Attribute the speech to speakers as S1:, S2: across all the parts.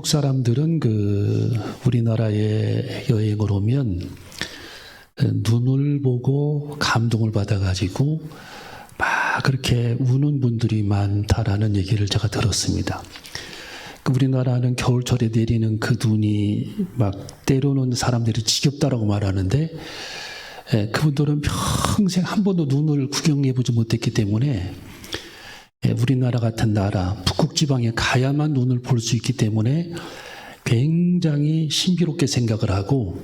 S1: 외국 사람들은 우리나라에 여행을 오면 눈을 보고 감동을 받아가지고 막 그렇게 우는 분들이 많다라는 얘기를 제가 들었습니다. 우리나라는 겨울철에 내리는 그 눈이 막 때로는 사람들이 지겹다라고 말하는데 그분들은 평생 한 번도 눈을 구경해보지 못했기 때문에 우리나라 같은 나라, 북극지방에 가야만 눈을 볼 수 있기 때문에 굉장히 신비롭게 생각을 하고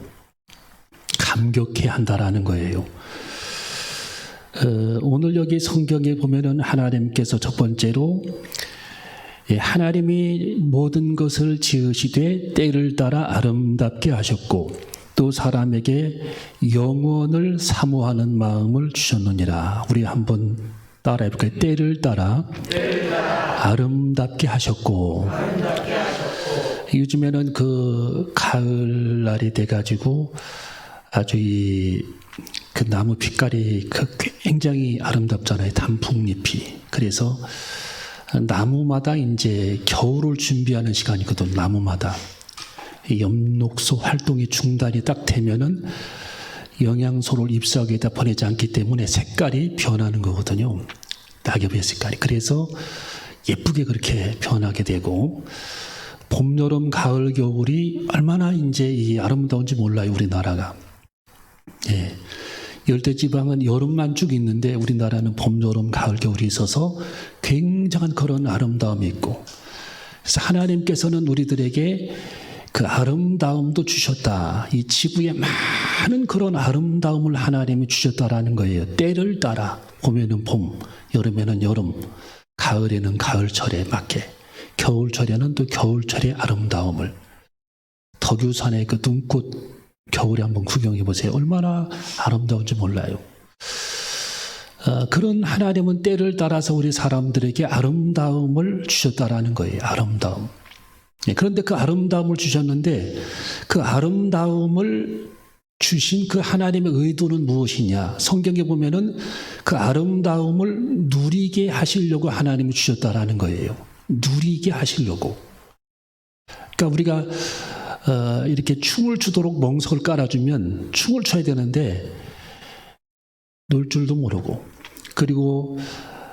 S1: 감격해 한다라는 거예요. 오늘 여기 성경에 보면은 하나님께서 첫 번째로 하나님이 모든 것을 지으시되 때를 따라 아름답게 하셨고 또 사람에게 영원을 사모하는 마음을 주셨느니라. 우리 한번 따라해 볼까요? 때를 따라 아름답게 하셨고. 요즘에는 가을날이 돼가지고 아주 그 나무 빛깔이 굉장히 아름답잖아요. 단풍잎이. 그래서 나무마다 이제 겨울을 준비하는 시간이거든. 나무마다 엽록소 활동이 중단이 딱 되면은 영양소를 잎사귀에다 보내지 않기 때문에 색깔이 변하는 거거든요. 낙엽의 색깔이. 그래서 예쁘게 그렇게 변하게 되고 봄, 여름, 가을, 겨울이 얼마나 이제 아름다운지 몰라요. 우리나라가. 예. 열대지방은 여름만 쭉 있는데 우리나라는 봄, 여름, 가을, 겨울이 있어서 굉장한 그런 아름다움이 있고 그래서 하나님께서는 우리들에게 그 아름다움도 주셨다. 이 지구에 많은 그런 아름다움을 하나님이 주셨다라는 거예요. 때를 따라 봄에는 봄, 여름에는 여름, 가을에는 가을철에 맞게, 겨울철에는 또 겨울철의 아름다움을. 덕유산의 그 눈꽃 겨울에 한번 구경해 보세요. 얼마나 아름다운지 몰라요. 그런 하나님은 때를 따라서 우리 사람들에게 아름다움을 주셨다라는 거예요. 아름다움. 그런데 그 아름다움을 주셨는데 그 아름다움을 주신 그 하나님의 의도는 무엇이냐? 성경에 보면은 그 아름다움을 누리게 하시려고 하나님이 주셨다라는 거예요. 누리게 하시려고. 그러니까 우리가 이렇게 춤을 추도록 멍석을 깔아주면 춤을 춰야 되는데 놀 줄도 모르고 그리고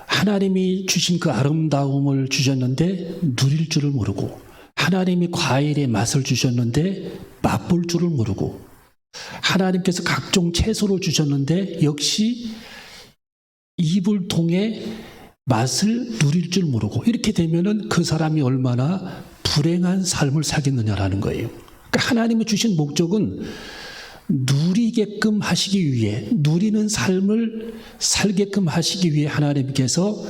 S1: 하나님이 주신 그 아름다움을 주셨는데 누릴 줄을 모르고 하나님이 과일의 맛을 주셨는데 맛볼 줄을 모르고 하나님께서 각종 채소를 주셨는데 역시 입을 통해 맛을 누릴 줄 모르고 이렇게 되면은 그 사람이 얼마나 불행한 삶을 살겠느냐라는 거예요. 그러니까 하나님이 주신 목적은 누리게끔 하시기 위해 누리는 삶을 살게끔 하시기 위해 하나님께서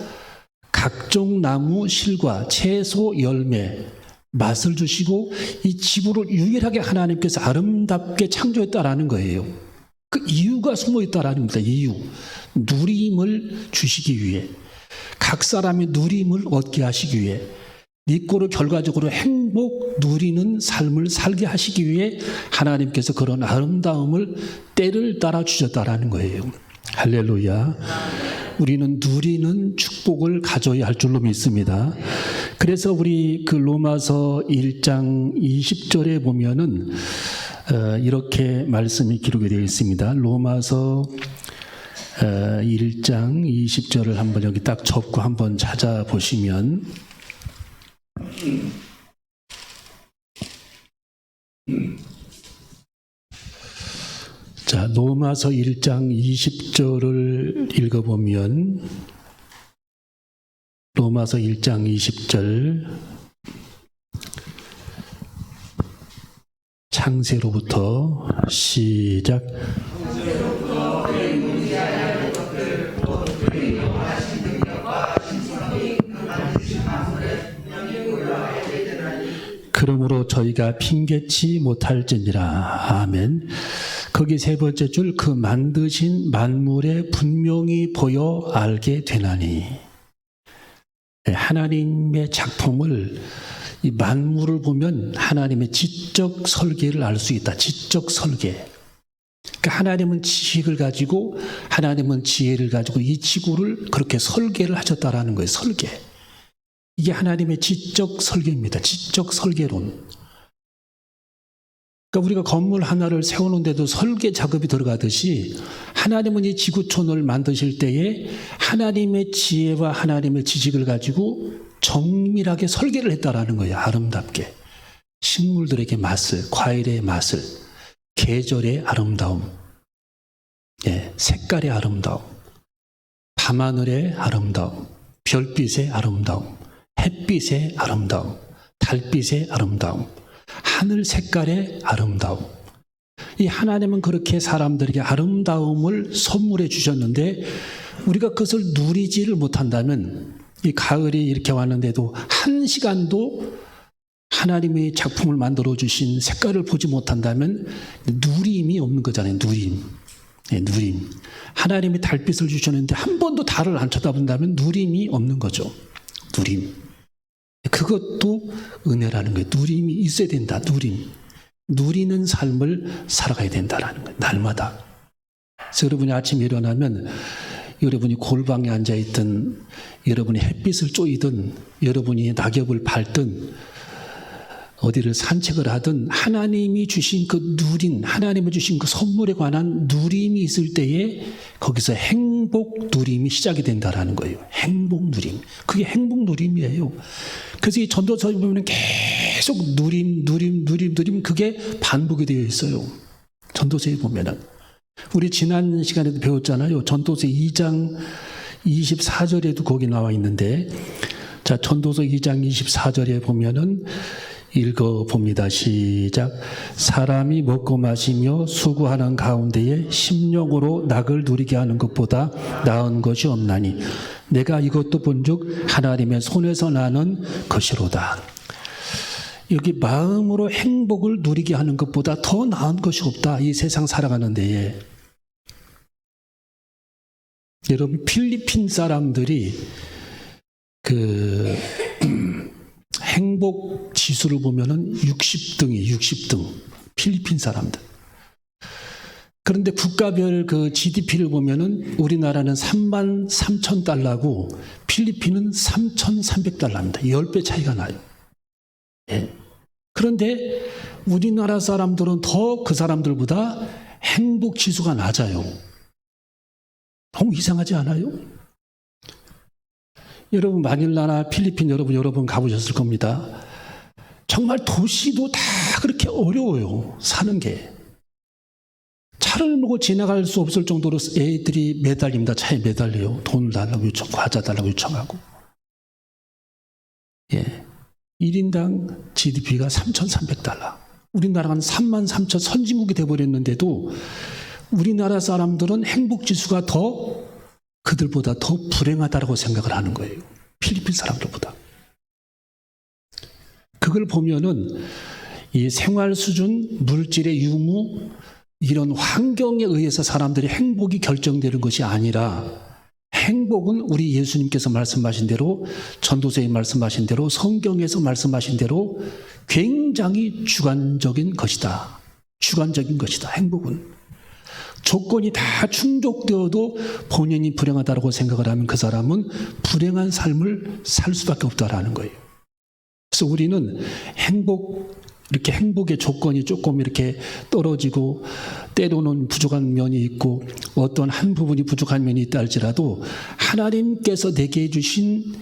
S1: 각종 나무 실과 채소 열매 맛을 주시고 이 지구를 유일하게 하나님께서 아름답게 창조했다라는 거예요. 그 이유가 숨어 있다라는 겁니다. 이유. 누림을 주시기 위해 각 사람이 누림을 얻게 하시기 위해 믿고로 결과적으로 행복 누리는 삶을 살게 하시기 위해 하나님께서 그런 아름다움을 때를 따라 주셨다라는 거예요. 할렐루야. 우리는 누리는 축복을 가져야 할 줄로 믿습니다. 그래서 우리 로마서 1장 20절에 보면은 이렇게 말씀이 기록이 되어 있습니다. 로마서 1장 20절을 한번 여기 딱 접고 한번 찾아보시면 자, 로마서 1장 20절을 읽어보면 로마서 1장 20절 창세로부터 시작. 그러므로 저희가 핑계치 못할지니라. 아멘. 거기 세 번째 줄 그 만드신 만물에 분명히 보여 알게 되나니. 하나님의 작품을 이 만물을 보면 하나님의 지적 설계를 알 수 있다. 지적 설계. 그러니까 하나님은 지식을 가지고 하나님은 지혜를 가지고 이 지구를 그렇게 설계를 하셨다라는 거예요. 설계. 이게 하나님의 지적 설계입니다. 지적 설계론. 그러니까 우리가 건물 하나를 세우는데도 설계 작업이 들어가듯이 하나님은 이 지구촌을 만드실 때에 하나님의 지혜와 하나님의 지식을 가지고 정밀하게 설계를 했다라는 거예요. 아름답게. 식물들에게 맛을, 과일의 맛을, 계절의 아름다움, 색깔의 아름다움, 밤하늘의 아름다움, 별빛의 아름다움, 햇빛의 아름다움, 달빛의 아름다움, 하늘 색깔의 아름다움. 이 하나님은 그렇게 사람들에게 아름다움을 선물해 주셨는데 우리가 그것을 누리지를 못한다면 이 가을이 이렇게 왔는데도 한 시간도 하나님의 작품을 만들어 주신 색깔을 보지 못한다면 누림이 없는 거잖아요. 누림. 누림. 하나님이 달빛을 주셨는데 한 번도 달을 안 쳐다본다면 누림이 없는 거죠. 누림. 그것도 은혜라는 거예요. 누림이 있어야 된다. 누림. 누리는 삶을 살아가야 된다라는 거예요. 날마다. 그래서 여러분이 아침에 일어나면 여러분이 골방에 앉아있든 여러분이 햇빛을 쬐이든 여러분이 낙엽을 밟든 어디를 산책을 하든 하나님이 주신 그 누린, 하나님이 주신 그 선물에 관한 누림이 있을 때에 거기서 행복 누림이 시작이 된다라는 거예요. 행복 누림. 그게 행복 누림이에요. 그래서 이 전도서에 보면 계속 누림 그게 반복이 되어 있어요. 전도서에 보면은. 우리 지난 시간에도 배웠잖아요. 전도서 2장 24절에도 거기 나와 있는데, 자, 전도서 2장 24절에 보면은 읽어봅니다. 시작. 사람이 먹고 마시며 수고하는 가운데에 심령으로 낙을 누리게 하는 것보다 나은 것이 없나니 내가 이것도 본즉 하나님의 손에서 나는 것이로다. 여기 마음으로 행복을 누리게 하는 것보다 더 나은 것이 없다. 이 세상 살아가는 데에. 여러분 필리핀 사람들이 행복 지수를 보면은 60등. 필리핀 사람들. 그런데 국가별 그 GDP를 보면은 우리나라는 33,000달러고 필리핀은 3,300달러입니다. 10배 차이가 나요. 그런데 우리나라 사람들은 더 그 사람들보다 행복 지수가 낮아요. 너무 이상하지 않아요? 여러분 마닐라나 필리핀 여러 번 가보셨을 겁니다. 정말 도시도 다 그렇게 어려워요. 사는 게. 차를 몰고 지나갈 수 없을 정도로 애들이 매달립니다. 차에 매달려요. 돈을 달라고 요청, 과자 달라고 요청하고. 1인당 GDP가 3,300달러. 우리나라는 33,000 선진국이 돼버렸는데도 우리나라 사람들은 행복지수가 그들보다 더 불행하다고 생각을 하는 거예요. 필리핀 사람들보다. 그걸 보면은 이 생활 수준, 물질의 유무, 이런 환경에 의해서 사람들이 행복이 결정되는 것이 아니라 행복은 우리 예수님께서 말씀하신 대로, 전도서에 말씀하신 대로, 성경에서 말씀하신 대로 굉장히 주관적인 것이다. 주관적인 것이다. 행복은. 조건이 다 충족되어도 본인이 불행하다고 생각을 하면 그 사람은 불행한 삶을 살 수밖에 없다라는 거예요. 그래서 우리는 이렇게 행복의 조건이 조금 이렇게 떨어지고 때로는 부족한 면이 있고 어떤 한 부분이 부족한 면이 있다 할지라도 하나님께서 내게 주신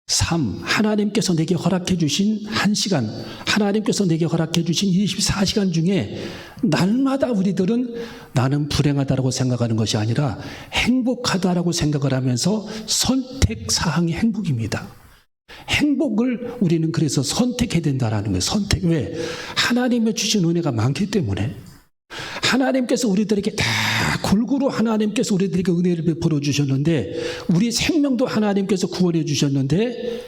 S1: 삶, 하나님께서 내게 허락해 주신 1시간, 하나님께서 내게 허락해 주신 24시간 중에 날마다 우리들은 나는 불행하다고 생각하는 것이 아니라 행복하다라고 생각을 하면서 선택사항이 행복입니다. 행복을 우리는 그래서 선택해야 된다는 거예요. 선택. 왜? 하나님의 주신 은혜가 많기 때문에. 하나님께서 우리들에게 다 골고루 하나님께서 우리들에게 은혜를 베풀어 주셨는데 우리 생명도 하나님께서 구원해 주셨는데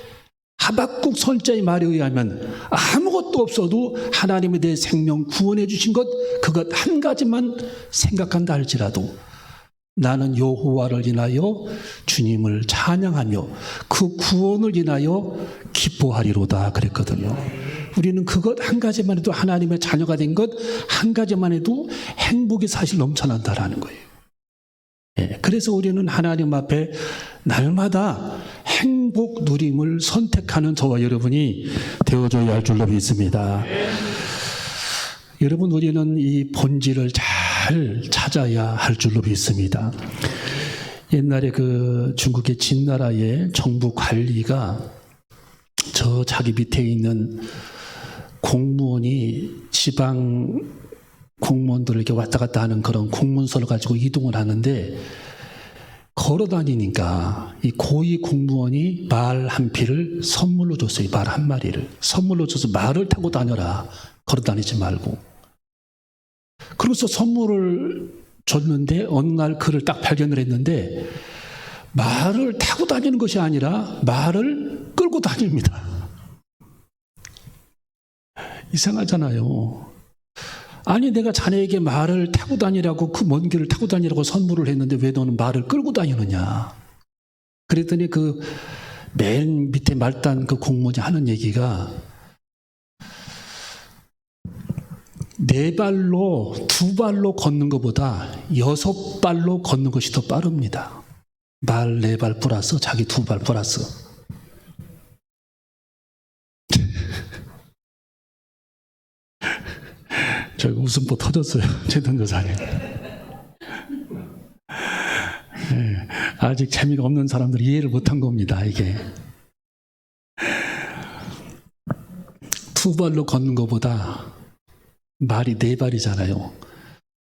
S1: 하박국 선자의 말에 의하면 아무것도 없어도 하나님이 내 생명 구원해 주신 그것 한 가지만 생각한다 할지라도 나는 여호와를 인하여 주님을 찬양하며 그 구원을 인하여 기뻐하리로다 그랬거든요. 우리는 그것 한 가지만 해도 하나님의 자녀가 된 것 한 가지만 해도 행복이 사실 넘쳐난다라는 거예요. 그래서 우리는 하나님 앞에 날마다 행복 누림을 선택하는 저와 여러분이 되어줘야 할 줄로 믿습니다. 여러분, 우리는 이 본질을 잘 찾아야 할 줄로 믿습니다. 옛날에 그 중국의 진나라의 정부 관리가 저 자기 밑에 있는 공무원이 지방 공무원들에게 왔다 갔다 하는 그런 공문서를 가지고 이동을 하는데, 걸어 다니니까 이 고위 공무원이 말 한 피를 선물로 줬어요. 말 한 마리를 선물로 줘서 말을 타고 다녀라, 걸어 다니지 말고. 그래서 선물을 줬는데 어느 날 그를 딱 발견을 했는데, 말을 타고 다니는 것이 아니라 말을 끌고 다닙니다. 이상하잖아요. 아니, 내가 자네에게 말을 타고 다니라고, 그 먼 길을 타고 다니라고 선물을 했는데 왜 너는 말을 끌고 다니느냐. 그랬더니 그 맨 밑에 말단 그 공무원이 하는 얘기가, 네 발로, 두 발로 걷는 것보다 6발로 걷는 것이 더 빠릅니다. 말 4발 플러스 자기 2발 플러스. 저 웃음보 터졌어요. 최던 여사님. 네, 아직 재미가 없는 사람들이 이해를 못한 겁니다. 이게 2발로 걷는 것보다, 말이 4발이잖아요.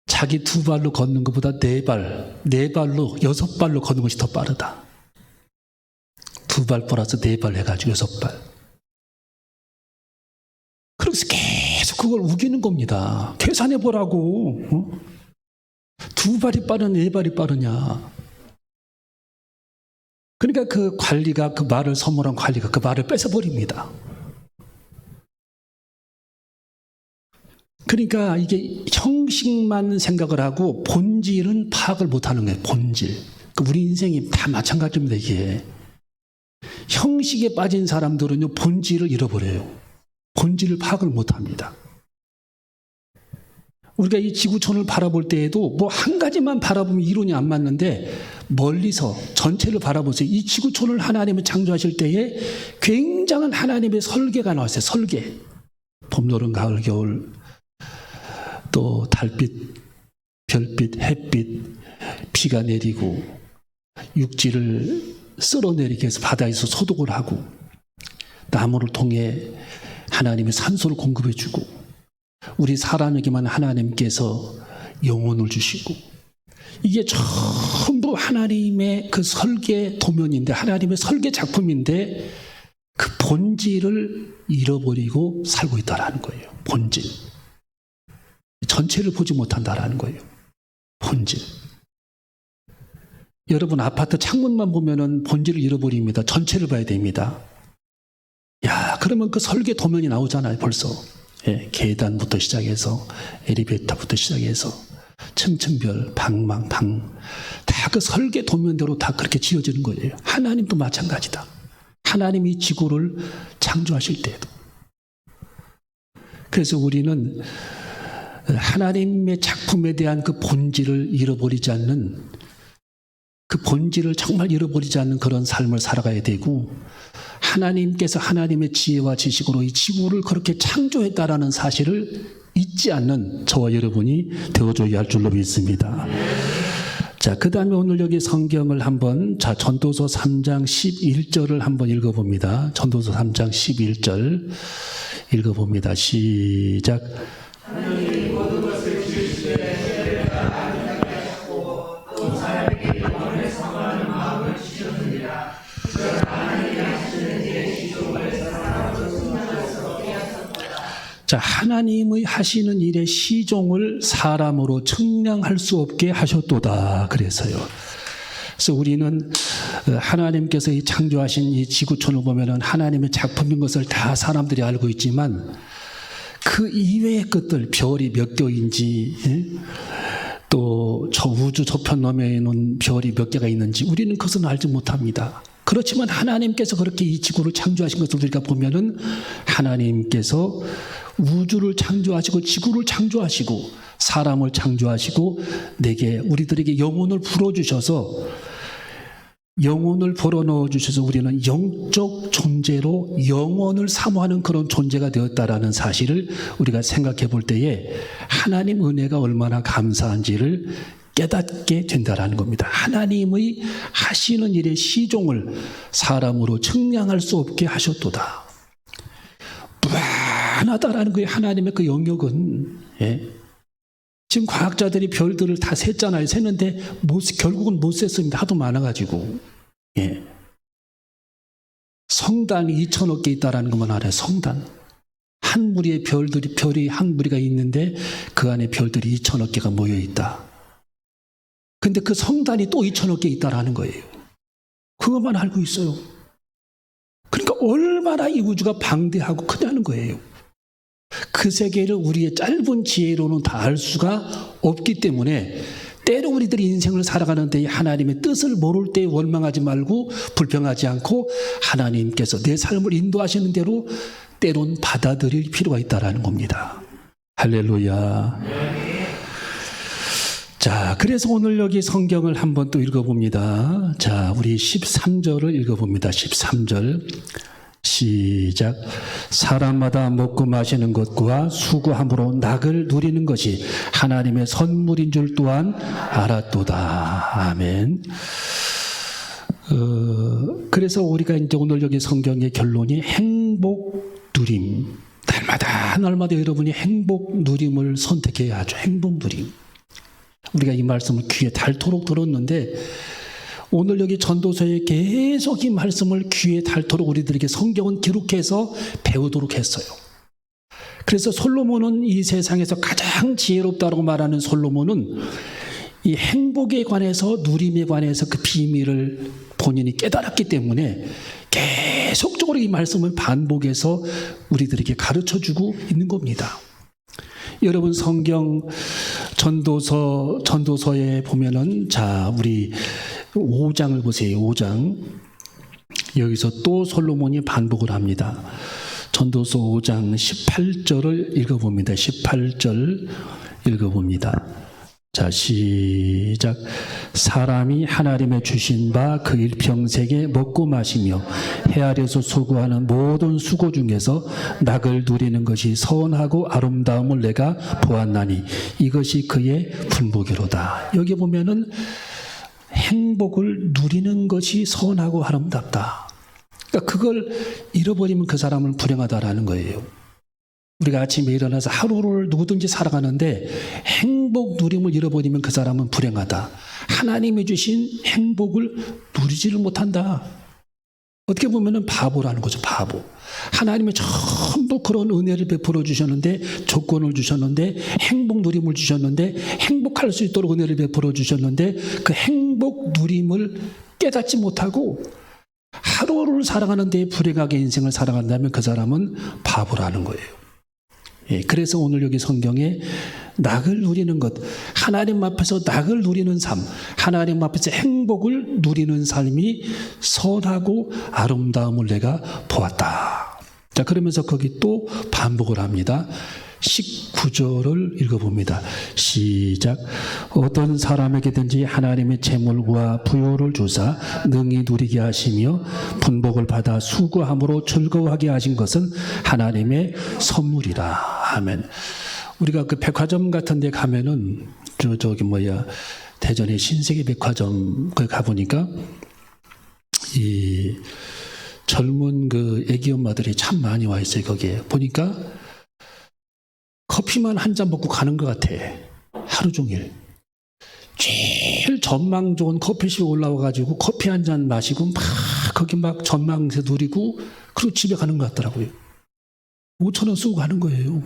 S1: 자기 2발로 걷는 것보다 4발, 4발로 6발로 걷는 것이 더 빠르다. 2발 플러스 4발 해가지고 6발. 그래서 계속 그걸 우기는 겁니다. 계산해 보라고. 2발이 빠르냐 4발이 빠르냐. 그러니까 그 관리가, 그 말을 선물한 관리가 그 말을 뺏어버립니다. 그러니까 이게 형식만 생각을 하고 본질은 파악을 못하는 거예요. 본질. 우리 인생이 다 마찬가지입니다. 이게 형식에 빠진 사람들은요, 본질을 잃어버려요. 본질을 파악을 못합니다. 우리가 이 지구촌을 바라볼 때에도 뭐 한 가지만 바라보면 이론이 안 맞는데, 멀리서 전체를 바라보세요. 이 지구촌을 하나님이 창조하실 때에 굉장한 하나님의 설계가 나왔어요. 설계. 봄, 여름, 가을, 겨울, 또 달빛, 별빛, 햇빛, 비가 내리고, 육지를 쓸어내리게 해서 바다에서 소독을 하고, 나무를 통해 하나님의 산소를 공급해 주고, 우리 사람에게만 하나님께서 영혼을 주시고, 이게 전부 하나님의 그 설계 도면인데, 하나님의 설계 작품인데, 그 본질을 잃어버리고 살고 있다는 거예요. 본질. 전체를 보지 못한다는 거예요. 본질. 여러분, 아파트 창문만 보면은 본질을 잃어버립니다. 전체를 봐야 됩니다. 야, 그러면 그 설계 도면이 나오잖아요, 벌써. 예, 계단부터 시작해서 엘리베이터부터 시작해서 층층별, 방망, 다 그 설계 도면대로 다 그렇게 지어지는 거예요. 하나님도 마찬가지다. 하나님이 지구를 창조하실 때에도. 그래서 우리는 하나님의 작품에 대한 그 본질을 잃어버리지 않는, 그 본질을 정말 잃어버리지 않는 그런 삶을 살아가야 되고, 하나님께서 하나님의 지혜와 지식으로 이 지구를 그렇게 창조했다라는 사실을 잊지 않는 저와 여러분이 되어줘야 할 줄로 믿습니다. 자, 그 다음에 오늘 여기 성경을 한번, 자, 전도서 3장 11절을 한번 읽어봅니다. 전도서 3장 11절 읽어봅니다. 시작. 자, 하나님의 하시는 일의 시종을 사람으로 측량할 수 없게 하셨도다. 그래서요. 그래서 우리는 하나님께서 이 창조하신 이 지구촌을 보면은 하나님의 작품인 것을 다 사람들이 알고 있지만, 그 이외의 것들, 별이 몇 개인지, 또 저 우주 저편 너머에는 별이 몇 개가 있는지 우리는 그것은 알지 못합니다. 그렇지만 하나님께서 그렇게 이 지구를 창조하신 것을 우리가 보면은, 하나님께서 우주를 창조하시고 지구를 창조하시고 사람을 창조하시고 우리들에게 영혼을 불어주셔서 영혼을 불어넣어 주셔서 우리는 영적 존재로 영혼을 사모하는 그런 존재가 되었다라는 사실을 우리가 생각해 볼 때에 하나님 은혜가 얼마나 감사한지를 깨닫게 된다라는 겁니다. 하나님의 하시는 일의 시종을 사람으로 측량할 수 없게 하셨도다. 무한하다라는 거예요. 하나님의 그 영역은. 예. 지금 과학자들이 별들을 다 셌잖아요. 셌는데 결국은 못 셌습니다. 하도 많아가지고. 예. 성단이 2천억 개 있다라는 것만 알아요. 성단. 한 무리의 별이 한 무리가 있는데 그 안에 별들이 2천억 개가 모여 있다. 근데 그 성단이 또 2천억 개 있다라는 거예요. 그것만 알고 있어요. 그러니까 얼마나 이 우주가 방대하고 크다는 거예요. 그 세계를 우리의 짧은 지혜로는 다 알 수가 없기 때문에 때로 우리들이 인생을 살아가는데 하나님의 뜻을 모를 때 원망하지 말고 불평하지 않고 하나님께서 내 삶을 인도하시는 대로 때론 받아들일 필요가 있다는 겁니다. 할렐루야. 자, 그래서 오늘 여기 성경을 한번 또 읽어봅니다. 자, 우리 13절을 읽어봅니다. 13절 시작. 사람마다 먹고 마시는 것과 수고함으로 낙을 누리는 것이 하나님의 선물인 줄 또한 알았도다. 아멘. 그래서 우리가 이제 오늘 여기 성경의 결론이 행복 누림. 날마다 여러분이 행복 누림을 선택해야 하죠. 행복 누림. 우리가 이 말씀을 귀에 닳도록 들었는데 오늘 여기 전도서에 계속 이 말씀을 귀에 닳도록 우리들에게 성경은 기록해서 배우도록 했어요. 그래서 솔로몬은 이 세상에서 가장 지혜롭다고 말하는 솔로몬은 이 행복에 관해서 누림에 관해서 그 비밀을 본인이 깨달았기 때문에 계속적으로 이 말씀을 반복해서 우리들에게 가르쳐주고 있는 겁니다. 여러분 성경 전도서에 보면은 자 우리 5장을 보세요. 5장 여기서 또 솔로몬이 반복을 합니다. 전도서 5장 18절을 읽어봅니다. 18절 읽어봅니다. 자 시작. 사람이 하나님의 주신 바 그 일평생에 먹고 마시며 헤아려서 수고하는 모든 수고 중에서 낙을 누리는 것이 선하고 아름다움을 내가 보았나니 이것이 그의 분복이로다. 여기 보면은 행복을 누리는 것이 선하고 아름답다. 그러니까 그걸 잃어버리면 그 사람은 불행하다라는 거예요. 우리가 아침에 일어나서 하루를 누구든지 살아가는데 행복 누림을 잃어버리면 그 사람은 불행하다. 하나님이 주신 행복을 누리지를 못한다. 어떻게 보면 바보라는 거죠. 바보. 하나님이 전부 그런 은혜를 베풀어 주셨는데 조건을 주셨는데 행복 누림을 주셨는데 행복할 수 있도록 은혜를 베풀어 주셨는데 그 행복 누림을 깨닫지 못하고 하루를 살아가는 데 불행하게 인생을 살아간다면 그 사람은 바보라는 거예요. 예, 그래서 오늘 여기 성경에 낙을 누리는 것, 하나님 앞에서 낙을 누리는 삶, 하나님 앞에서 행복을 누리는 삶이 선하고 아름다움을 내가 보았다. 자, 그러면서 거기 또 반복을 합니다. 19절을 읽어봅니다. 시작. 어떤 사람에게든지 하나님의 재물과 부요를 주사 능히 누리게 하시며 분복을 받아 수고함으로 즐거워하게 하신 것은 하나님의 선물이라. 아멘. 우리가 그 백화점 같은 데 가면은 대전의 신세계 백화점 거기 가보니까 이 젊은 그 애기 엄마들이 참 많이 와 있어요. 거기에 보니까 커피만 한 잔 먹고 가는 것 같아. 하루 종일. 제일 전망 좋은 커피숍 올라와가지고 커피 한 잔 마시고 막 거기 막 전망에서 누리고 그리고 집에 가는 것 같더라고요. 5,000원 쓰고 가는 거예요.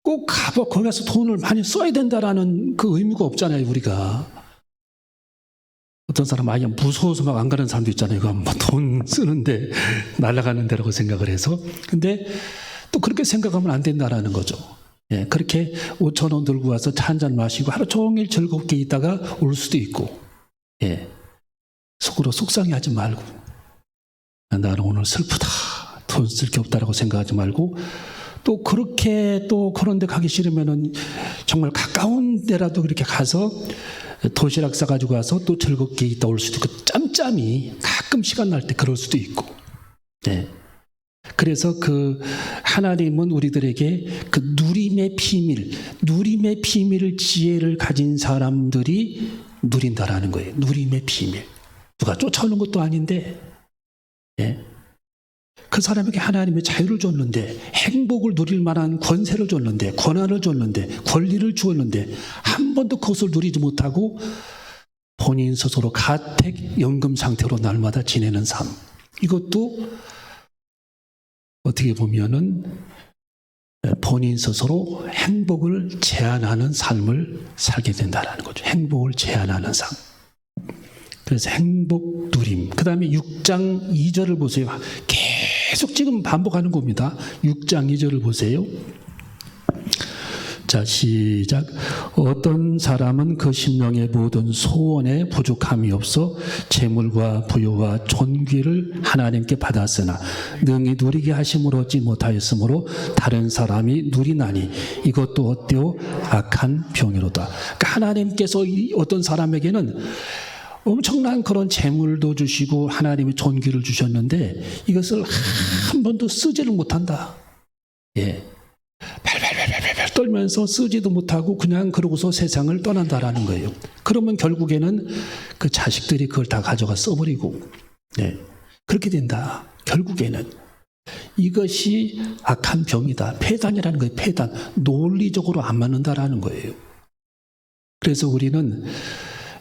S1: 꼭 거기 가서 돈을 많이 써야 된다라는 그 의무가 없잖아요, 우리가. 어떤 사람 아예 무서워서 막 안 가는 사람도 있잖아요. 이거 돈 쓰는데 날아가는 데라고 생각을 해서. 근데 또 그렇게 생각하면 안 된다라는 거죠. 예, 그렇게 5,000원 들고 와서 차 한 잔 마시고 하루 종일 즐겁게 있다가 올 수도 있고, 예, 속으로 속상해하지 말고, 나는 오늘 슬프다, 돈 쓸 게 없다라고 생각하지 말고, 또 그렇게 또 그런 데 가기 싫으면은 정말 가까운 데라도 그렇게 가서 도시락 싸가지고 가서 또 즐겁게 있다 올 수도 있고, 짬짬이 가끔 시간 날 때 그럴 수도 있고. 네. 그래서 그 하나님은 우리들에게 그 누림의 비밀을 지혜를 가진 사람들이 누린다라는 거예요. 누림의 비밀. 누가 쫓아오는 것도 아닌데, 예. 그 사람에게 하나님의 자유를 줬는데, 행복을 누릴 만한 권세를 줬는데, 권한을 줬는데, 권리를 주었는데, 한 번도 그것을 누리지 못하고 본인 스스로 가택 연금 상태로 날마다 지내는 삶. 이것도 어떻게 보면은 본인 스스로 행복을 제한하는 삶을 살게 된다는 거죠. 행복을 제한하는 삶. 그래서 행복 누림. 그 다음에 6장 2절을 보세요. 계속 지금 반복하는 겁니다. 6장 2절을 보세요. 자, 시작. 어떤 사람은 그 심령의 모든 소원에 부족함이 없어 재물과 부요와 존귀를 하나님께 받았으나 능히 누리게 하심으로 얻지 못하였으므로 다른 사람이 누리나니 이것도 어때요? 악한 병이로다. 그러니까 하나님께서 어떤 사람에게는 엄청난 그런 재물도 주시고 하나님의 존귀를 주셨는데 이것을 한 번도 쓰지를 못한다. 예. 발발발발발 떨면서 쓰지도 못하고 그냥 그러고서 세상을 떠난다라는 거예요. 그러면 결국에는 그 자식들이 그걸 다 가져가 써버리고, 네, 그렇게 된다. 결국에는 이것이 악한 병이다. 폐단이라는 거예요. 폐단. 논리적으로 안 맞는다라는 거예요. 그래서 우리는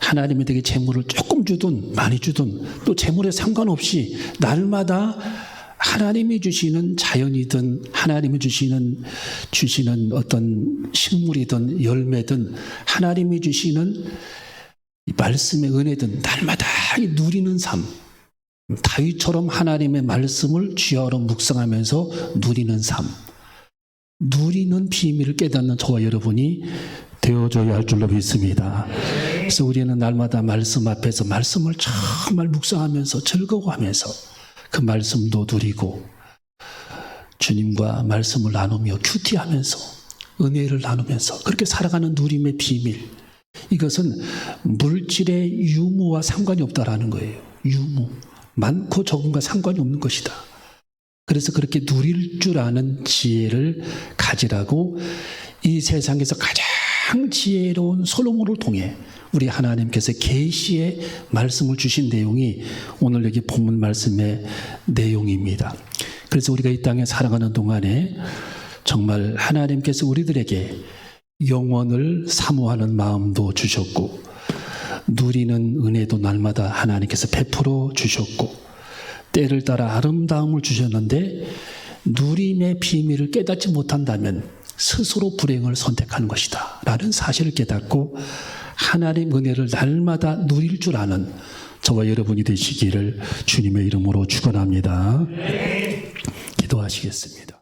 S1: 하나님이 되게 재물을 조금 주든 많이 주든 또 재물에 상관없이 날마다 하나님이 주시는 자연이든 하나님이 주시는 어떤 식물이든 열매든 하나님이 주시는 말씀의 은혜든 날마다 누리는 삶. 다윗처럼 하나님의 말씀을 쥐어로 묵상하면서 누리는 삶. 누리는 비밀을 깨닫는 저와 여러분이 되어줘야 할 줄로 믿습니다. 그래서 우리는 날마다 말씀 앞에서 말씀을 정말 묵상하면서 즐거워하면서 그 말씀도 누리고 주님과 말씀을 나누며 큐티하면서 은혜를 나누면서 그렇게 살아가는 누림의 비밀. 이것은 물질의 유무와 상관이 없다라는 거예요. 유무. 많고 적음과 상관이 없는 것이다. 그래서 그렇게 누릴 줄 아는 지혜를 가지라고 이 세상에서 가장 지혜로운 솔로몬을 통해 우리 하나님께서 계시의 말씀을 주신 내용이 오늘 여기 본문 말씀의 내용입니다. 그래서 우리가 이 땅에 살아가는 동안에 정말 하나님께서 우리들에게 영원을 사모하는 마음도 주셨고 누리는 은혜도 날마다 하나님께서 베풀어 주셨고 때를 따라 아름다움을 주셨는데 누림의 비밀을 깨닫지 못한다면 스스로 불행을 선택하는 것이다 라는 사실을 깨닫고 하나님 은혜를 날마다 누릴 줄 아는 저와 여러분이 되시기를 주님의 이름으로 축원합니다. 기도하시겠습니다.